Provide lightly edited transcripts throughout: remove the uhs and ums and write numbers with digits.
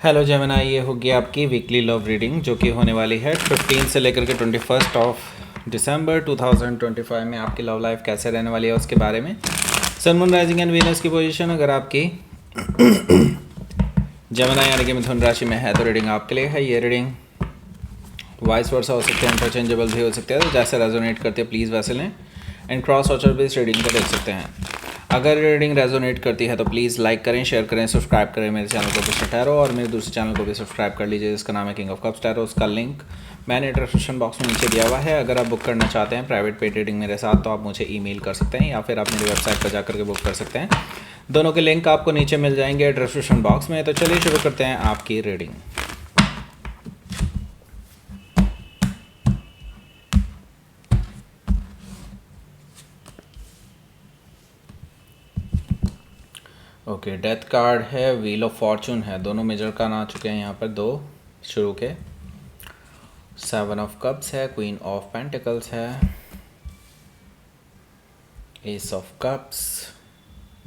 Hello Gemini, ये होगी आपकी वीकली लव रीडिंग जो कि होने वाली है 15 से लेकर के 21 ऑफ दिसंबर 2025 में। आपकी लव लाइफ कैसे रहने वाली है उसके बारे में। Sun moon rising and Venus की पोजीशन अगर आपकी जेमिनी यानी कि मिथुन राशि में है तो रीडिंग आपके लिए है। ये रीडिंग वाइस वर्सा हो सकते हैं, इंटरचेंजेबल भी हो सकते हैं, तो जैसे रेजोनेट करते हैं प्लीज़ वैसे लें। एंड क्रॉस वॉचर भी इस रीडिंग को देख सकते हैं। अगर रीडिंग रेजोनेट करती है तो प्लीज़ लाइक करें, शेयर करें, सब्सक्राइब करें मेरे चैनल को भी टैरो, और मेरे दूसरे चैनल को भी सब्सक्राइब कर लीजिए जिसका नाम है किंग ऑफ कप्स टैरो। उसका लिंक मैंने डिस्क्रिप्शन बॉक्स में नीचे दिया हुआ है। अगर आप बुक करना चाहते हैं प्राइवेट पेड रीडिंग मेरे साथ तो आप मुझे ईमेल कर सकते हैं या फिर आप मेरी वेबसाइट पर जाकर के बुक कर सकते हैं। दोनों के लिंक आपको नीचे मिल जाएंगे डिस्क्रिप्शन बॉक्स में। तो चलिए शुरू करते हैं आपकी रीडिंग। ओके, डेथ कार्ड है, व्हील ऑफ फॉर्चून है, दोनों मेजर कार्ड आ चुके हैं यहाँ पर दो शुरू के। 7 ऑफ कप्स है, क्वीन ऑफ पेंटिकल्स है, ace of cups,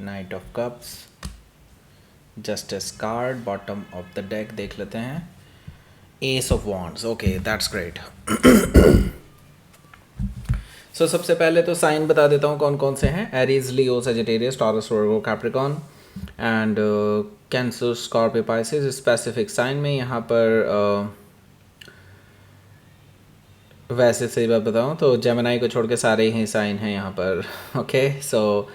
knight of cups, justice card bottom of the deck देख लेते हैं, ace of wands. Okay, that's great. So सबसे पहले तो साइन बता देता हूँ कौन कौन से हैं। Aries, Leo, Sagittarius, Taurus, Virgo, Capricorn and Cancer, Scorpio, Pisces. Specific sign में यहाँ पर वैसे सही बात बताऊँ तो जेमिनी को छोड़ के सारे ही साइन हैं यहाँ पर। ओके, सो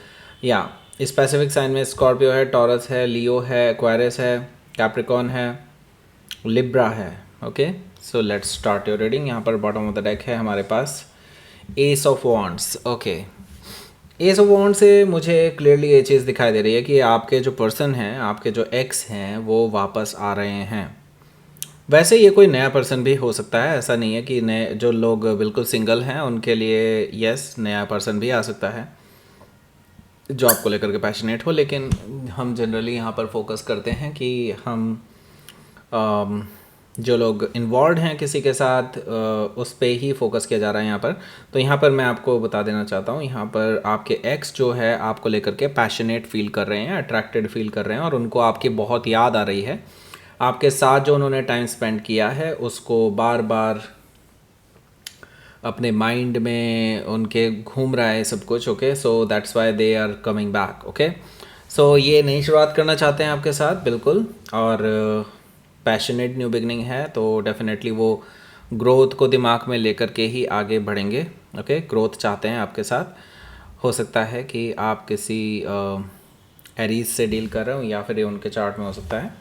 या स्पेसिफिक साइन में स्कॉर्पियो है, टॉरस है, लियो है, एक्वायरियस है, कैप्रिकॉर्न है, लिब्रा है। Okay, so let's start your reading. यहाँ पर बॉटम ऑफ द डेक है हमारे पास ace of wands. Okay, ace of wand से मुझे क्लियरली ये चीज़ दिखाई दे रही है कि आपके जो पर्सन हैं, आपके जो एक्स हैं वो वापस आ रहे हैं। वैसे ये कोई नया पर्सन भी हो सकता है, ऐसा नहीं है कि नए जो लोग बिल्कुल सिंगल हैं उनके लिए यस नया पर्सन भी आ सकता है जो आपको लेकर के पैशनेट हो। लेकिन हम जनरली यहाँ पर फोकस करते हैं कि हम जो लोग इन्वॉल्व हैं किसी के साथ उस पे ही फोकस किया जा रहा है यहाँ पर। तो यहाँ पर मैं आपको बता देना चाहता हूँ, यहाँ पर आपके एक्स जो है आपको लेकर के पैशनेट फील कर रहे हैं, अट्रैक्टेड फील कर रहे हैं और उनको आपकी बहुत याद आ रही है। आपके साथ जो उन्होंने टाइम स्पेंड किया है उसको बार बार अपने माइंड में उनके घूम रहा है सब कुछ। Okay, so that's why they are coming back. Okay, so ये नई शुरुआत करना चाहते हैं आपके साथ बिल्कुल, और पैशनेट न्यू बिगनिंग है तो डेफिनेटली वो ग्रोथ को दिमाग में लेकर के ही आगे बढ़ेंगे। ओके, ग्रोथ चाहते हैं आपके साथ। हो सकता है कि आप किसी एरीज से डील कर रहे हो या फिर ये उनके चार्ट में हो सकता है।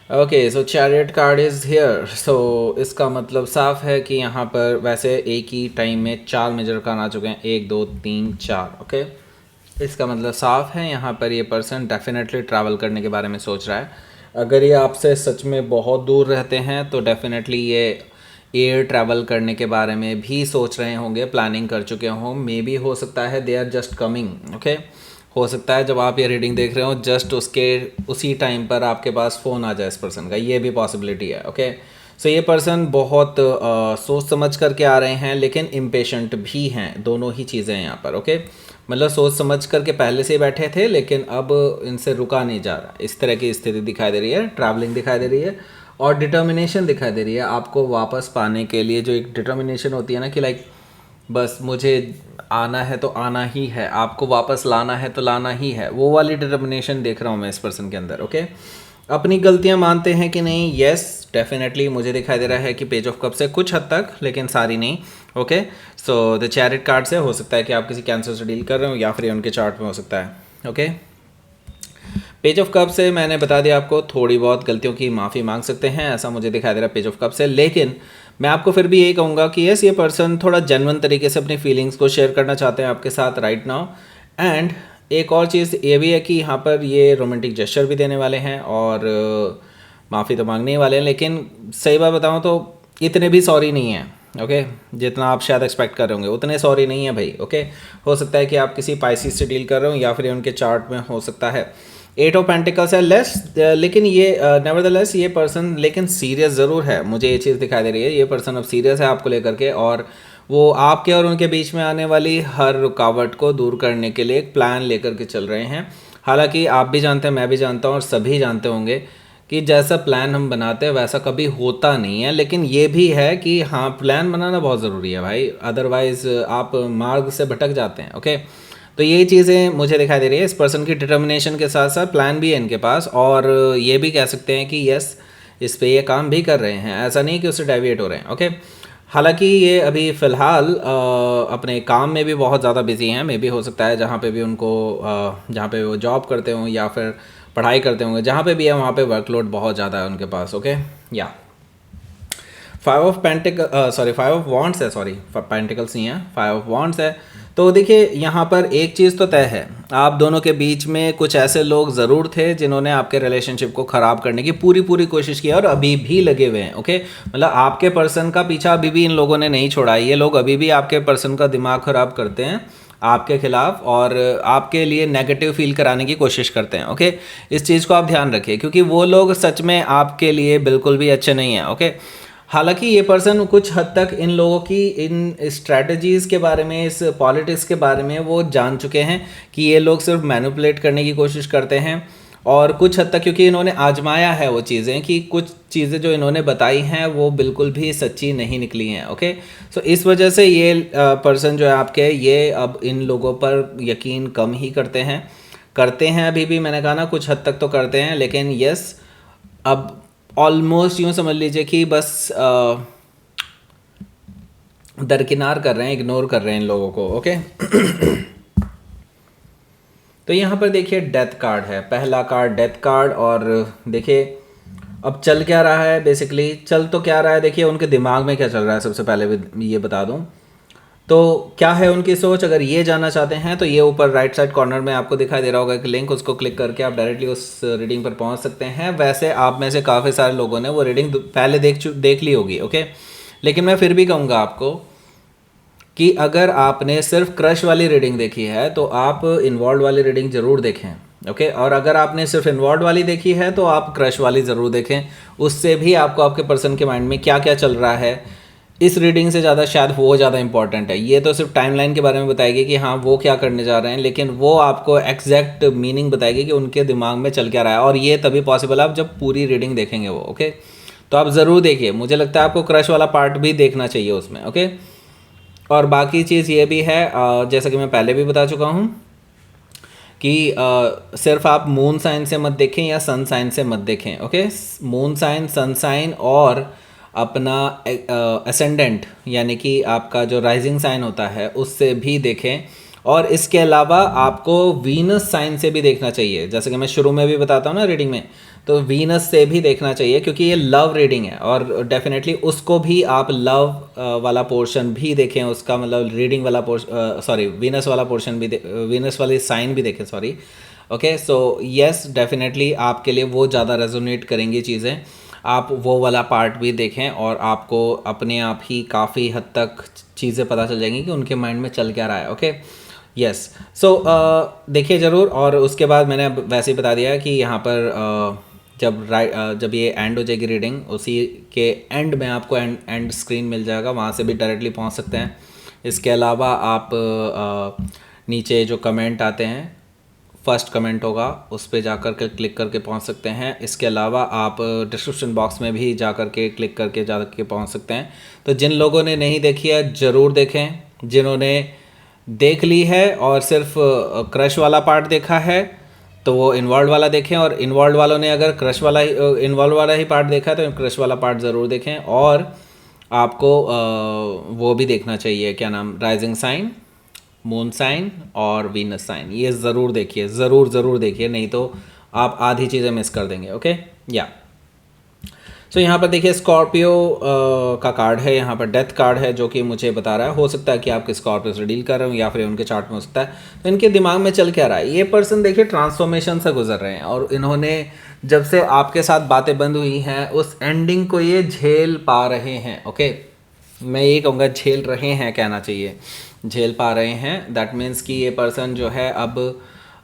Okay, so chariot card is here. So इसका मतलब साफ है कि यहाँ पर वैसे एक ही टाइम में 4 मेजर कार्ड आ चुके हैं, 1 2 3 4। ओके, इसका मतलब साफ है यहाँ पर ये पर्सन डेफिनेटली ट्रैवल करने के बारे में सोच रहा है। अगर ये आपसे सच में बहुत दूर रहते हैं तो डेफिनेटली ये एयर ट्रैवल करने के बारे में भी सोच रहे होंगे, प्लानिंग कर चुके हों। मे बी हो सकता है they are just coming. Okay, हो सकता है जब आप ये रीडिंग देख रहे हो जस्ट उसी टाइम पर आपके पास फ़ोन आ जाए इस पर्सन का, ये भी पॉसिबिलिटी है। ओके, सो ये पर्सन बहुत सोच समझ करके आ रहे हैं लेकिन इम्पेशेंट भी हैं, दोनों ही चीज़ें हैं यहाँ पर। ओके, मतलब सोच समझ करके पहले से ही बैठे थे लेकिन अब इनसे रुका नहीं जा रहा, इस तरह की स्थिति दिखाई दे रही है। ट्रैवलिंग दिखाई दे रही है और डिटर्मिनेशन दिखाई दे रही है आपको वापस पाने के लिए। जो एक डिटर्मिनेशन होती है ना कि लाइक बस मुझे आना है तो आना ही है, आपको वापस लाना है तो लाना ही है, वो वाली डिटर्मिनेशन देख रहा हूँ मैं इस पर्सन के अंदर। ओके, अपनी गलतियाँ मानते हैं कि नहीं, यस डेफिनेटली मुझे दिखाई दे रहा है कि पेज ऑफ कप से कुछ हद तक, लेकिन सारी नहीं। Okay, so the chariot card से हो सकता है कि आप किसी कैंसर से डील कर रहे हो या फिर उनके चार्ट में हो सकता है। ओके, पेज ऑफ कप से मैंने बता दिया आपको थोड़ी बहुत गलतियों की माफ़ी मांग सकते हैं, ऐसा मुझे दिखाई दे रहा है पेज ऑफ कप से। लेकिन मैं आपको फिर भी यही कहूँगा कि यस ये पर्सन थोड़ा जेन्युइन तरीके से अपनी फीलिंग्स को शेयर करना चाहते हैं आपके साथ राइट नाउ। एंड एक और चीज़ ये भी है कि यहाँ पर ये रोमांटिक जेस्चर भी देने वाले हैं और माफ़ी तो मांगने ही वाले हैं, लेकिन सही बात बताऊँ तो इतने भी सॉरी नहीं है। ओके, जितना आप शायद एक्सपेक्ट कर रहे होंगे उतने सॉरी नहीं है भाई। ओके, हो सकता है कि आप किसी पाइसिस से डील कर रहे हो या फिर उनके चार्ट में हो सकता है 8 ऑफ पेंटिकल्स है लेस, लेकिन ये नेवरदलेस ये पर्सन लेकिन सीरियस ज़रूर है। मुझे ये चीज़ दिखाई दे रही है ये पर्सन अब सीरियस है आपको लेकर के, और वो आपके और उनके बीच में आने वाली हर रुकावट को दूर करने के लिए एक प्लान लेकर के चल रहे हैं। हालांकि आप भी जानते हैं, मैं भी जानता हूँ और सभी जानते होंगे कि जैसा प्लान हम बनाते हैं वैसा कभी होता नहीं है। लेकिन ये भी है कि हाँ, प्लान बनाना बहुत ज़रूरी है भाई, अदरवाइज़ आप मार्ग से भटक जाते हैं। ओके, तो यही चीज़ें मुझे दिखाई दे रही है। इस पर्सन की डिटर्मिनेशन के साथ साथ प्लान भी है इनके पास, और ये भी कह सकते हैं कि यस, इस पे ये काम भी कर रहे हैं, ऐसा नहीं कि उससे डेविएट हो रहे हैं। ओके, हालांकि ये अभी फ़िलहाल अपने काम में भी बहुत ज़्यादा बिजी हैं। मे भी हो सकता है जहाँ पे भी उनको जहाँ पे वो जॉब करते हों या फिर पढ़ाई करते होंगे, जहाँ पे भी है वहाँ पे वर्कलोड बहुत ज़्यादा है उनके पास। ओके, या 5 ऑफ वॉन्ट्स है, सॉरी पेंटिकल्स नहीं है, 5 ऑफ वॉन्ट्स है। तो देखिए यहाँ पर एक चीज़ तो तय है, आप दोनों के बीच में कुछ ऐसे लोग ज़रूर थे जिन्होंने आपके रिलेशनशिप को ख़राब करने की पूरी पूरी कोशिश की और अभी भी लगे हुए हैं। ओके, मतलब आपके पर्सन का पीछा अभी भी इन लोगों ने नहीं छोड़ा। ये लोग अभी भी आपके पर्सन का दिमाग ख़राब करते हैं आपके खिलाफ और आपके लिए नेगेटिव फील कराने की कोशिश करते हैं। ओके, इस चीज़ को आप ध्यान रखिए, क्योंकि वो लोग सच में आपके लिए बिल्कुल भी अच्छे नहीं हैं। ओके, हालांकि ये पर्सन कुछ हद तक इन लोगों की इन स्ट्रैटेजीज़ के बारे में, इस पॉलिटिक्स के बारे में वो जान चुके हैं कि ये लोग सिर्फ मैनिपुलेट करने की कोशिश करते हैं। और कुछ हद तक क्योंकि इन्होंने आजमाया है वो चीज़ें, कि कुछ चीज़ें जो इन्होंने बताई हैं वो बिल्कुल भी सच्ची नहीं निकली हैं। ओके, सो इस वजह से ये पर्सन जो है आपके, ये अब इन लोगों पर यकीन कम ही करते हैं अभी भी। मैंने कहा ना, कुछ हद तक तो करते हैं, लेकिन यस, अब ऑलमोस्ट यूँ समझ लीजिए कि बस दरकिनार कर रहे हैं, इग्नोर कर रहे हैं इन लोगों को। ओके, तो यहाँ पर देखिए डेथ कार्ड है, पहला कार्ड डेथ कार्ड। और देखिए अब चल क्या रहा है, बेसिकली चल तो क्या रहा है, देखिए उनके दिमाग में क्या चल रहा है, सबसे पहले भी ये बता दूँ तो क्या है उनकी सोच। अगर ये जानना चाहते हैं तो ये ऊपर राइट साइड कॉर्नर में आपको दिखाई दे रहा होगा एक लिंक, उसको क्लिक करके आप डायरेक्टली उस रीडिंग पर पहुंच सकते हैं। वैसे आप में से काफ़ी सारे लोगों ने वो रीडिंग पहले देख ली होगी। ओके, लेकिन मैं फिर भी कहूँगा आपको कि अगर आपने सिर्फ क्रश वाली रीडिंग देखी है तो आप इन्वॉल्व वाली रीडिंग ज़रूर देखें। ओके, और अगर आपने सिर्फ इन्वॉल्व वाली देखी है तो आप क्रश वाली ज़रूर देखें। उससे भी आपको आपके पर्सन के माइंड में क्या क्या चल रहा है, इस रीडिंग से ज़्यादा शायद वो ज़्यादा इंपॉर्टेंट है। ये तो सिर्फ टाइमलाइन के बारे में बताएगी कि हाँ वो क्या करने जा रहे हैं, लेकिन वो आपको एग्जैक्ट मीनिंग बताएगी कि उनके दिमाग में चल क्या रहा है। और ये तभी पॉसिबल है आप जब पूरी रीडिंग देखेंगे वो। ओके, तो आप ज़रूर देखिए, मुझे लगता है आपको क्रश वाला पार्ट भी देखना चाहिए उसमें। ओके, और बाकी चीज़ ये भी है, जैसा कि मैं पहले भी बता चुका हूँ कि सिर्फ आप मून साइन से मत देखें या सन साइन से मत देखें। Okay, moon sign, sun sign और अपना असेंडेंट यानी कि आपका जो राइजिंग साइन होता है उससे भी देखें। और इसके अलावा आपको वीनस साइन से भी देखना चाहिए, जैसे कि मैं शुरू में भी बताता हूँ ना रीडिंग में, तो वीनस से भी देखना चाहिए क्योंकि ये लव रीडिंग है। और डेफिनेटली उसको भी आप लव वाला पोर्शन भी देखें, उसका मतलब रीडिंग वाला पोर्शन, सॉरी वीनस वाला पोर्शन भी, वीनस वाली साइन भी देखें, sorry. Okay, so yes, definitely आपके लिए वो ज़्यादा रेजोनेट करेंगी चीज़ें। आप वो वाला पार्ट भी देखें और आपको अपने आप ही काफ़ी हद तक चीज़ें पता चल जाएंगी कि उनके माइंड में चल क्या रहा है। ओके, यस, सो देखिए ज़रूर। और उसके बाद मैंने अब वैसे ही बता दिया कि यहाँ पर जब ये एंड हो जाएगी रीडिंग, उसी के एंड में आपको एंड स्क्रीन मिल जाएगा, वहाँ से भी डायरेक्टली पहुँच सकते हैं। इसके अलावा आप नीचे जो कमेंट आते हैं, फर्स्ट कमेंट होगा, उस पर जाकर के क्लिक करके पहुंच सकते हैं। इसके अलावा आप डिस्क्रिप्शन बॉक्स में भी जाकर के क्लिक करके जाकर पहुंच सकते हैं। तो जिन लोगों ने नहीं देखी है ज़रूर देखें, जिन्होंने देख ली है और सिर्फ क्रश वाला पार्ट देखा है तो वो इन्वॉल्व वाला देखें, और इन्वॉल्व वालों ने अगर इन्वॉल्व वाला ही पार्ट देखा है तो क्रश वाला पार्ट ज़रूर देखें। और आपको वो भी देखना चाहिए, क्या नाम, राइजिंग साइन, मून साइन और वीनस साइन, ये ज़रूर देखिए, ज़रूर देखिए, नहीं तो आप आधी चीज़ें मिस कर देंगे। ओके, या सो यहाँ पर देखिए स्कॉर्पियो का कार्ड है, यहाँ पर डेथ कार्ड है जो कि मुझे बता रहा है, हो सकता है कि आपके स्कॉर्पियो से डील कर रहे हो या फिर उनके चार्ट में हो सकता है। तो इनके दिमाग में चल क्या रहा है, ये पर्सन देखिए ट्रांसफॉर्मेशन से गुजर रहे हैं और इन्होंने जब से आपके साथ बातें बंद हुई हैं उस एंडिंग को ये झेल पा रहे हैं। ओके, मैं ये कहूँगा झेल रहे हैं, कहना चाहिए झेल पा रहे हैं। दैट मीन्स कि ये पर्सन जो है अब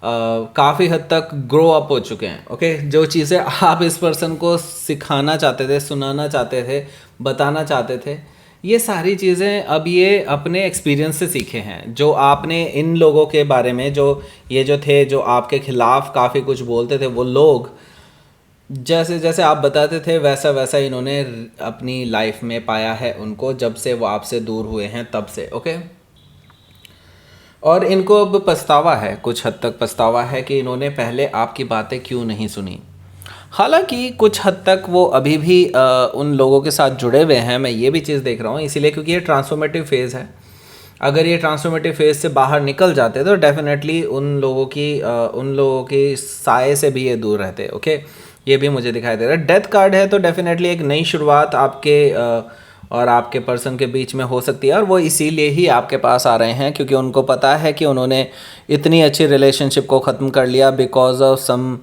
काफ़ी हद तक ग्रो अप हो चुके हैं। ओके, जो चीज़ें आप इस पर्सन को सिखाना चाहते थे, सुनाना चाहते थे, बताना चाहते थे, ये सारी चीज़ें अब ये अपने एक्सपीरियंस से सीखे हैं, जो आपने इन लोगों के बारे में, जो ये जो थे, जो आपके खिलाफ काफ़ी कुछ बोलते थे, वो लोग जैसे जैसे आप बताते थे वैसा वैसा इन्होंने अपनी लाइफ में पाया है उनको, जब से वो आपसे दूर हुए हैं तब से। ओके, और इनको अब पछतावा है, कुछ हद तक पछतावा है कि इन्होंने पहले आपकी बातें क्यों नहीं सुनी। हालांकि कुछ हद तक वो अभी भी उन लोगों के साथ जुड़े हुए हैं, मैं ये भी चीज़ देख रहा हूँ, इसीलिए क्योंकि ये ट्रांसफॉर्मेटिव फेज़ है। अगर ये ट्रांसफॉर्मेटिव फेज़ से बाहर निकल जाते तो डेफिनेटली उन लोगों की साए से भी ये दूर रहते। ओके, ये भी मुझे दिखाई दे रहा है। डेथ कार्ड है तो डेफिनेटली एक नई शुरुआत आपके और आपके पर्सन के बीच में हो सकती है, और वो इसीलिए ही आपके पास आ रहे हैं क्योंकि उनको पता है कि उन्होंने इतनी अच्छी रिलेशनशिप को ख़त्म कर लिया because of some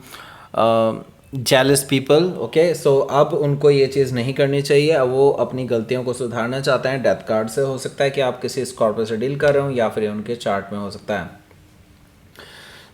jealous people. Okay, so अब उनको ये चीज़ नहीं करनी चाहिए, अब वो अपनी गलतियों को सुधारना चाहते हैं। डेथ कार्ड से हो सकता है कि आप किसी स्कॉर्पियो से डील कर रहे हो, या फिर उनके चार्ट में हो सकता है।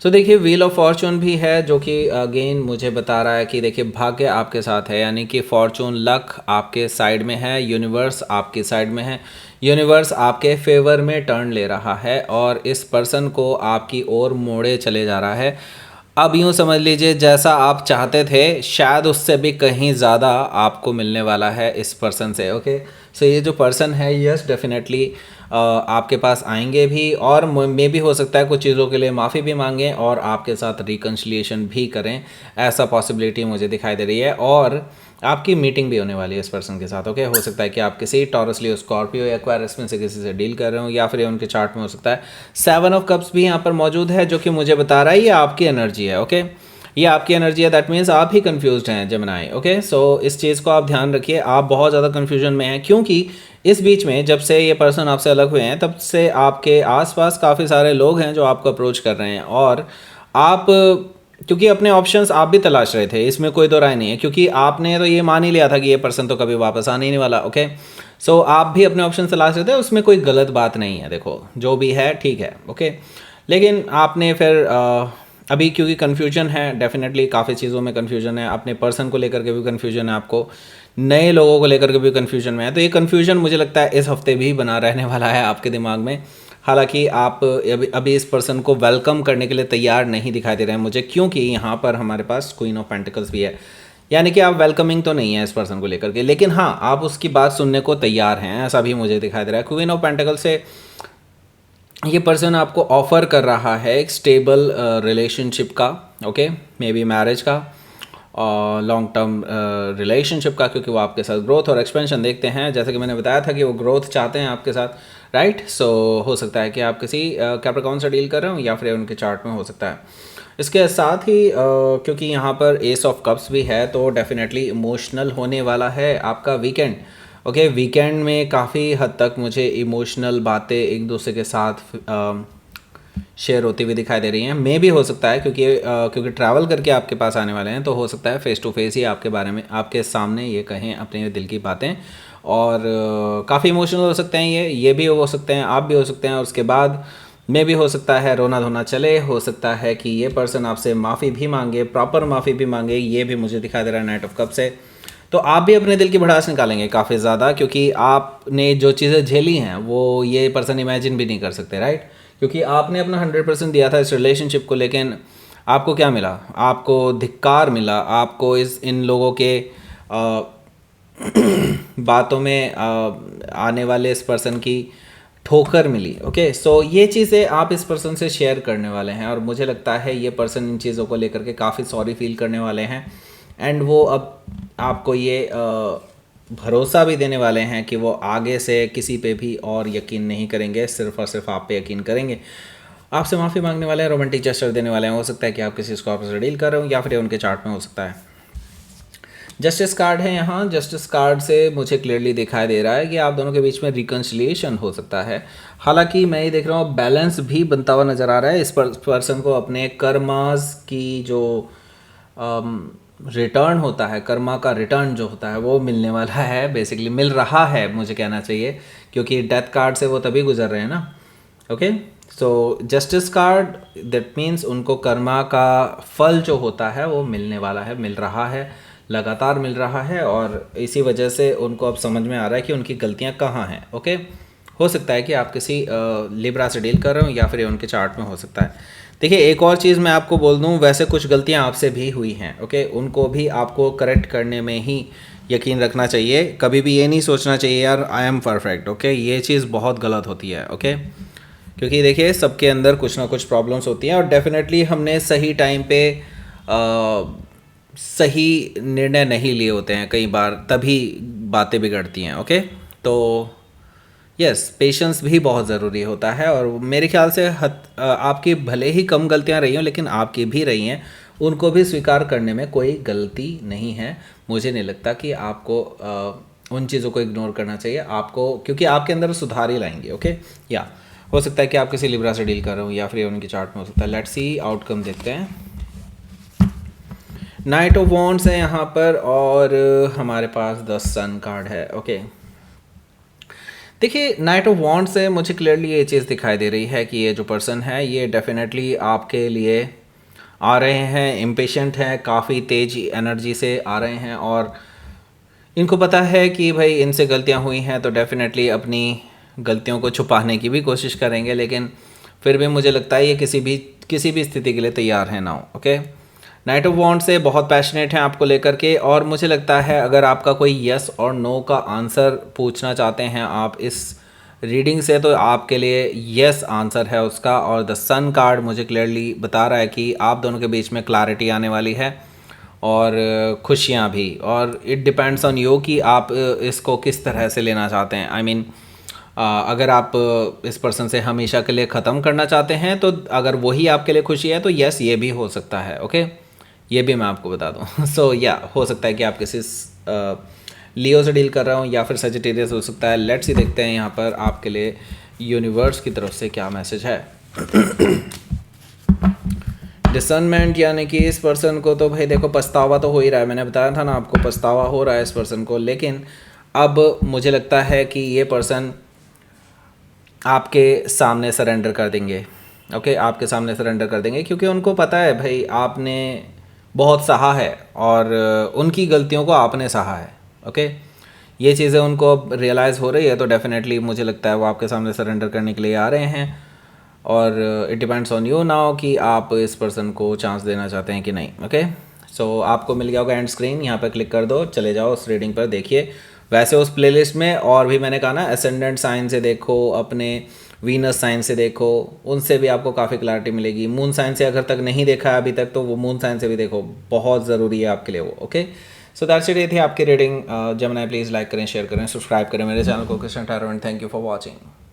सो देखिए, व्हील ऑफ फॉर्चून भी है, जो कि अगेन मुझे बता रहा है कि देखिए भाग्य आपके साथ है, यानी कि फॉर्चून, लक आपके साइड में है, यूनिवर्स आपकी साइड में है, यूनिवर्स आपके फेवर में टर्न ले रहा है और इस पर्सन को आपकी ओर मोड़े चले जा रहा है। अब यूँ समझ लीजिए जैसा आप चाहते थे शायद उससे भी कहीं ज़्यादा आपको मिलने वाला है इस पर्सन से। ओके, सो ये जो पर्सन है, यस डेफिनेटली आपके पास आएंगे भी, और मे भी हो सकता है कुछ चीज़ों के लिए माफ़ी भी मांगें और आपके साथ रिकन्सिलिएशन भी करें, ऐसा पॉसिबिलिटी मुझे दिखाई दे रही है। और आपकी मीटिंग भी होने वाली है इस पर्सन के साथ। ओके, हो सकता है कि आप किसी टॉरस, लियो, स्कॉर्पियो या एक्वायरस में से किसी से डील कर रहे हो, या फिर ये उनके चार्ट में हो सकता है। 7 ऑफ कप्स भी यहाँ पर मौजूद है, जो कि मुझे बता रहा है ये आपकी एनर्जी है। ओके, ये आपकी एनर्जी है, दैट मीन्स आप ही कंफ्यूज्ड हैं जेमिनी। ओके, सो इस चीज़ को आप ध्यान रखिए, आप बहुत ज़्यादा कन्फ्यूजन में हैं, क्योंकि इस बीच में जब से ये पर्सन आपसे अलग हुए हैं तब से आपके आसपास काफ़ी सारे लोग हैं जो आपको अप्रोच कर रहे हैं, और आप क्योंकि अपने ऑप्शंस आप भी तलाश रहे थे, इसमें कोई दो राय नहीं है, क्योंकि आपने तो ये मान ही लिया था कि ये पर्सन तो कभी वापस आने ही नहीं वाला। ओके, सो आप भी अपने ऑप्शन तलाश रहे थे, उसमें कोई गलत बात नहीं है, देखो जो भी है ठीक है। ओके, लेकिन आपने फिर अभी क्योंकि कन्फ्यूजन है, डेफिनेटली काफ़ी चीज़ों में कन्फ्यूजन है, अपने पर्सन को लेकर के भी कन्फ्यूजन है, आपको नए लोगों को लेकर के भी कन्फ्यूजन में है, तो ये कन्फ्यूजन मुझे लगता है इस हफ्ते भी बना रहने वाला है आपके दिमाग में। हालांकि आप अभी इस पर्सन को वेलकम करने के लिए तैयार नहीं दिखाई दे रहे हैं मुझे, क्योंकि यहाँ पर हमारे पास क्वीन ऑफ पेंटिकल्स भी है, यानी कि आप वेलकमिंग तो नहीं है इस पर्सन को लेकर के, लेकिन हाँ आप उसकी बात सुनने को तैयार हैं, ऐसा भी मुझे दिखाई दे रहा है। क्वीन ऑफ पेंटिकल से ये पर्सन आपको ऑफ़र कर रहा है एक स्टेबल रिलेशनशिप का। ओके, मे बी मैरिज का, लॉन्ग टर्म रिलेशनशिप का, क्योंकि वो आपके साथ ग्रोथ और एक्सपेंशन देखते हैं, जैसे कि मैंने बताया था कि वो ग्रोथ चाहते हैं आपके साथ, राइट। सो हो सकता है कि आप किसी कैप्रिकॉर्न से डील कर रहे हो, या फिर उनके चार्ट में हो सकता है। इसके साथ ही क्योंकि यहाँ पर एस ऑफ कप्स भी है, तो डेफिनेटली इमोशनल होने वाला है आपका वीकेंड। ओके, वीकेंड में काफ़ी हद तक मुझे इमोशनल बातें एक दूसरे के साथ शेयर होती हुई दिखाई दे रही हैं। मे भी हो सकता है क्योंकि ट्रैवल करके आपके पास आने वाले हैं, तो हो सकता है फेस टू फेस ही आपके बारे में, आपके सामने ये कहें अपने दिल की बातें, और काफ़ी इमोशनल हो सकते हैं ये भी हो सकते हैं, आप भी हो सकते हैं, और उसके बाद में भी हो सकता है रोना धोना चले, हो सकता है कि ये पर्सन आपसे माफ़ी भी मांगे, प्रॉपर माफ़ी भी मांगे, ये भी मुझे दिखाई दे रहा है नाइट ऑफ कप से। तो आप भी अपने दिल की भड़ास निकालेंगे काफ़ी ज़्यादा, क्योंकि आपने जो चीज़ें झेली हैं वो ये पर्सन इमेजिन भी नहीं कर सकते, राइट। क्योंकि आपने अपना 100% दिया था इस रिलेशनशिप को, लेकिन आपको क्या मिला? आपको धिक्कार मिला, आपको इन लोगों के बातों में आने वाले इस पर्सन की ठोकर मिली। ओके, सो ये चीज़ें आप इस पर्सन से शेयर करने वाले हैं, और मुझे लगता है ये पर्सन इन चीज़ों को लेकर के काफ़ी सॉरी फील करने वाले हैं, एंड वो अब आपको ये भरोसा भी देने वाले हैं कि वो आगे से किसी पे भी और यकीन नहीं करेंगे, सिर्फ और सिर्फ आप पे यकीन करेंगे। आपसे माफ़ी मांगने वाले हैं, रोमांटिक जेस्चर देने वाले हैं, हो सकता है कि आप किसी स्कॉर्पियो से डील कर रहे हो, या फिर उनके चार्ट में हो सकता है। जस्टिस कार्ड है यहाँ, जस्टिस कार्ड से मुझे क्लियरली दिखाई दे रहा है कि आप दोनों के बीच में रिकन्सिलिएशन हो सकता है। हालांकि मैं ये देख रहा हूँ बैलेंस भी बनता हुआ नज़र आ रहा है, इस पर्सन को अपने कर्मास की जो रिटर्न होता है, कर्मा का रिटर्न जो होता है वो मिलने वाला है, बेसिकली मिल रहा है मुझे कहना चाहिए, क्योंकि डेथ कार्ड से वो तभी गुजर रहे हैं ना। Okay, so justice card, that means उनको कर्मा का फल जो होता है वो मिलने वाला है, मिल रहा है, लगातार मिल रहा है और इसी वजह से उनको अब समझ में आ रहा है कि उनकी गलतियाँ कहाँ हैं। ओके, हो सकता है कि आप किसी लिब्रा से डील कर रहे हो या फिर उनके चार्ट में हो सकता है। देखिए एक और चीज़ मैं आपको बोल दूं, वैसे कुछ गलतियां आपसे भी हुई हैं, ओके, उनको भी आपको करेक्ट करने में ही यकीन रखना चाहिए। कभी भी ये नहीं सोचना चाहिए यार आई एम परफेक्ट, ओके, ये चीज़ बहुत गलत होती है, ओके, क्योंकि देखिए सबके अंदर कुछ ना कुछ प्रॉब्लम्स होती हैं और डेफिनेटली हमने सही टाइम पे सही निर्णय नहीं लिए होते हैं कई बार, तभी बातें बिगड़ती हैं। ओके, तो यस, पेशेंस भी बहुत ज़रूरी होता है और मेरे ख्याल से आपकी भले ही कम गलतियां रही हों लेकिन आपकी भी रही हैं, उनको भी स्वीकार करने में कोई गलती नहीं है। मुझे नहीं लगता कि आपको उन चीज़ों को इग्नोर करना चाहिए आपको, क्योंकि आपके अंदर सुधार ही लाएंगे। ओके, या हो सकता है कि आप किसी लिब्रा से डील कर रहे हो या फिर उनकी चार्ट में हो सकता है। लेट्स सी आउटकम देखते हैं। नाइट ऑफ वॉन्ड्स है यहाँ पर और हमारे पास द सन कार्ड है। ओके, देखिए नाइट ऑफ वॉन्ड्स से मुझे क्लियरली ये चीज़ दिखाई दे रही है कि ये जो पर्सन है ये डेफिनेटली आपके लिए आ रहे हैं, इम्पेशेंट हैं, काफ़ी तेज एनर्जी से आ रहे हैं और इनको पता है कि भाई इनसे गलतियां हुई हैं तो डेफिनेटली अपनी गलतियों को छुपाने की भी कोशिश करेंगे, लेकिन फिर भी मुझे लगता है ये किसी भी स्थिति के लिए तैयार है ना। ओके, नाइट ऑफ वॉन्ड से बहुत पैशनेट हैं आपको लेकर के और मुझे लगता है अगर आपका कोई यस और नो का आंसर पूछना चाहते हैं आप इस रीडिंग से तो आपके लिए यस आंसर है उसका। और द सन कार्ड मुझे क्लियरली बता रहा है कि आप दोनों के बीच में क्लैरिटी आने वाली है और खुशियाँ भी, और इट डिपेंड्स ऑन यू कि आप इसको किस तरह से लेना चाहते हैं। आई मीन अगर आप इस पर्सन से हमेशा के लिए ख़त्म करना चाहते हैं तो अगर वही आपके लिए खुशी है तो यस ये भी हो सकता है। ओके, ये भी मैं आपको बता दूं। सो या हो सकता है कि आप किसी लियो से डील कर रहे हो या फिर सजिटेरियस हो सकता है। लेट्स ही देखते हैं यहाँ पर आपके लिए यूनिवर्स की तरफ से क्या मैसेज है। डिसर्नमेंट, यानी कि इस पर्सन को तो भाई देखो पछतावा तो हो ही रहा है, मैंने बताया था ना आपको पछतावा हो रहा है इस पर्सन को, लेकिन अब मुझे लगता है कि ये पर्सन आपके सामने सरेंडर कर देंगे। ओके, आपके सामने सरेंडर कर देंगे क्योंकि उनको पता है भाई आपने बहुत सहा है और उनकी गलतियों को आपने सहा है। ओके, ये चीज़ें उनको अब रियलाइज़ हो रही है तो डेफिनेटली मुझे लगता है वो आपके सामने सरेंडर करने के लिए आ रहे हैं और it depends on you now कि आप इस पर्सन को चांस देना चाहते हैं कि नहीं। ओके, सो आपको मिल गया होगा एंड स्क्रीन, यहाँ पर क्लिक कर दो, चले जाओ उस रीडिंग पर, देखिए। वैसे उस प्लेलिस्ट में और भी मैंने कहा ना एसेंडेंट साइन से देखो, अपने वीनस साइन से देखो, उनसे भी आपको काफ़ी क्लैरिटी मिलेगी। मून साइन से अगर तक नहीं देखा है अभी तक तो वो मून साइन से भी देखो, बहुत ज़रूरी है आपके लिए वो। ओके, सो दैट्स इट, ये थी आपकी रीडिंग। जमुना प्लीज़ लाइक करें, शेयर करें, सब्सक्राइब करें मेरे चैनल को Krishna Thakur and thank you for watching.